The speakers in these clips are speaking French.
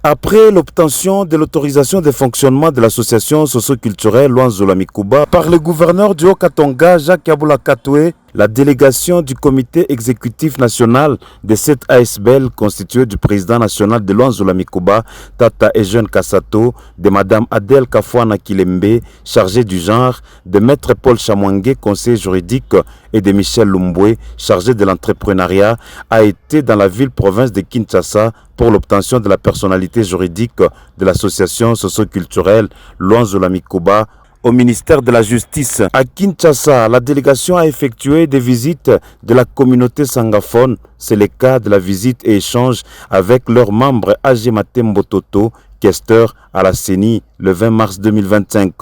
Après l'obtention de l'autorisation de fonctionnement de l'association socio-culturelle Luanzo la Mikuba par le gouverneur du Haut-Katanga, Jacques Yaboula Katoué, la délégation du comité exécutif national de cette ASBL constituée du président national de Luanzo la Mikuba, Tata Ejeune Kassato, de Madame Adèle Kafouana Kilembe, chargée du genre, de Maître Paul Chamwangue, conseiller juridique, et de Michel Lumbwe, chargé de l'entrepreneuriat, a été dans la ville-province de Kinshasa pour l'obtention de la personnalité juridique de l'association socio-culturelle Luanzo la Mikuba au ministère de la Justice. À Kinshasa, la délégation a effectué des visites de la communauté sangaphone. C'est le cas de la visite et échange avec leurs membres Matembo Toto, questeur à la CENI le 20 mars 2025.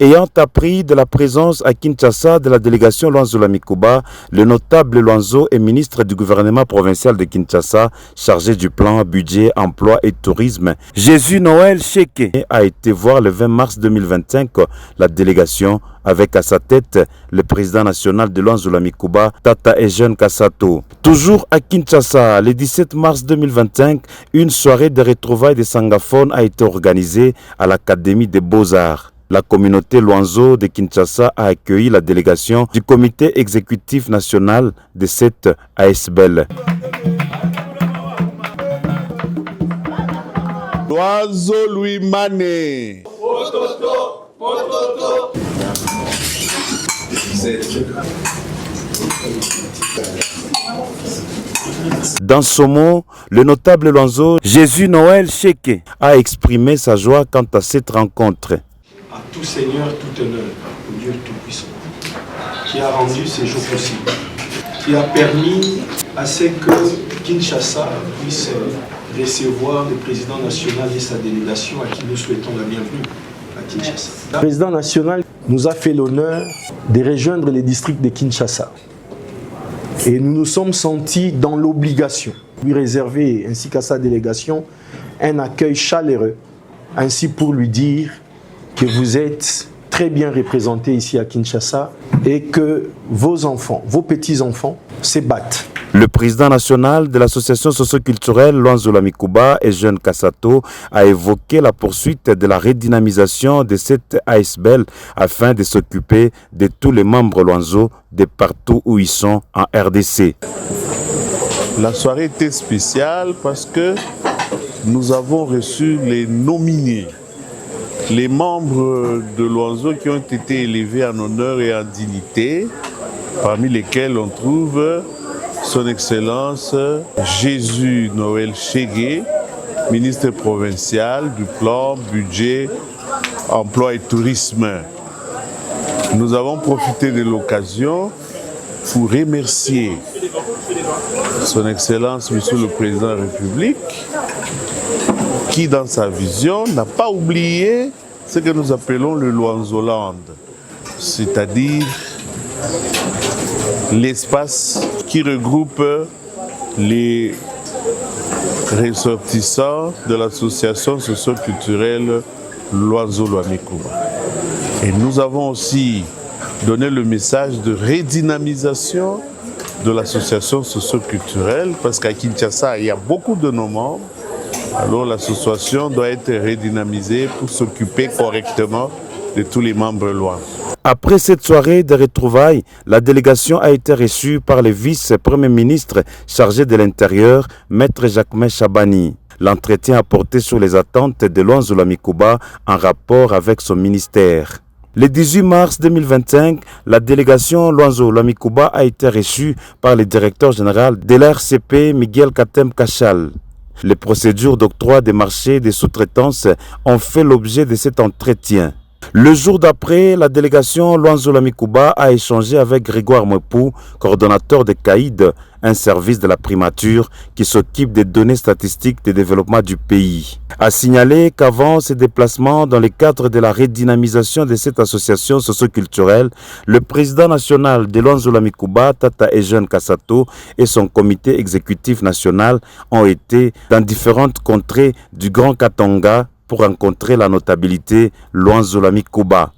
Ayant appris de la présence à Kinshasa de la délégation Luanzo la Mikuba, le notable Luanzo est ministre du gouvernement provincial de Kinshasa, chargé du plan, budget, emploi et tourisme. Jésus Noël Cheke a été voir le 20 mars 2025 la délégation avec à sa tête le président national de Luanzo la Mikuba, Tata Ejeune Kassato. Toujours à Kinshasa, le 17 mars 2025, une soirée de retrouvailles des sangaphones a été organisée à l'Académie des Beaux-Arts. La communauté Luanzo de Kinshasa a accueilli la délégation du comité exécutif national de cette ASBL. Luanzo Louis Mané. Dans son mot, le notable Luanzo Jésus Noël Cheke a exprimé sa joie quant à cette rencontre. À tout Seigneur, tout honneur, au Dieu Tout-Puissant, qui a rendu ces jours possibles, qui a permis à ce que Kinshasa puisse recevoir le président national et sa délégation à qui nous souhaitons la bienvenue à Kinshasa. Le président national nous a fait l'honneur de rejoindre les districts de Kinshasa. Et nous nous sommes sentis dans l'obligation de lui réserver, ainsi qu'à sa délégation, un accueil chaleureux, ainsi pour lui dire que vous êtes très bien représentés ici à Kinshasa et que vos enfants, vos petits-enfants se battent. Le président national de l'association socio-culturelle Luanzo la Mikuba, Ejeune Kassato, a évoqué la poursuite de la redynamisation de cette ASBL afin de s'occuper de tous les membres Luanzo de partout où ils sont en RDC. La soirée était spéciale parce que nous avons reçu les nominés, les membres de Luanzo qui ont été élevés en honneur et en dignité, parmi lesquels on trouve Son Excellence Jésus Noël Cheke, ministre provincial du plan, budget, emploi et tourisme. Nous avons profité de l'occasion pour remercier Son Excellence Monsieur le Président de la République, qui dans sa vision n'a pas oublié ce que nous appelons le Luanzoland, c'est-à-dire l'espace qui regroupe les ressortissants de l'association socio-culturelle Luanzo la Mikuba. Et nous avons aussi donné le message de redynamisation de l'association socio-culturelle, parce qu'à Kinshasa, il y a beaucoup de nos membres. Alors l'association doit être redynamisée pour s'occuper correctement de tous les membres loin. Après cette soirée de retrouvailles, la délégation a été reçue par le vice-premier ministre chargé de l'Intérieur, Maître Jacquemain Chabani. L'entretien a porté sur les attentes de Luanzo la Mikuba en rapport avec son ministère. Le 18 mars 2025, la délégation Luanzo la Mikuba a été reçue par le directeur général de l'RCP, Miguel Katem Kachal. Les procédures d'octroi des marchés de sous-traitance ont fait l'objet de cet entretien. Le jour d'après, la délégation Luanzo la Mikuba a échangé avec Grégoire Mwepou, coordonnateur de CAID, un service de la primature qui s'occupe des données statistiques de développement du pays. A signalé qu'avant ces déplacements dans le cadre de la redynamisation de cette association socio-culturelle, le président national de Luanzo la Mikuba, Tata Ejeune Kassato, et son comité exécutif national ont été dans différentes contrées du Grand Katanga pour rencontrer la notabilité Luanzo la Mikuba.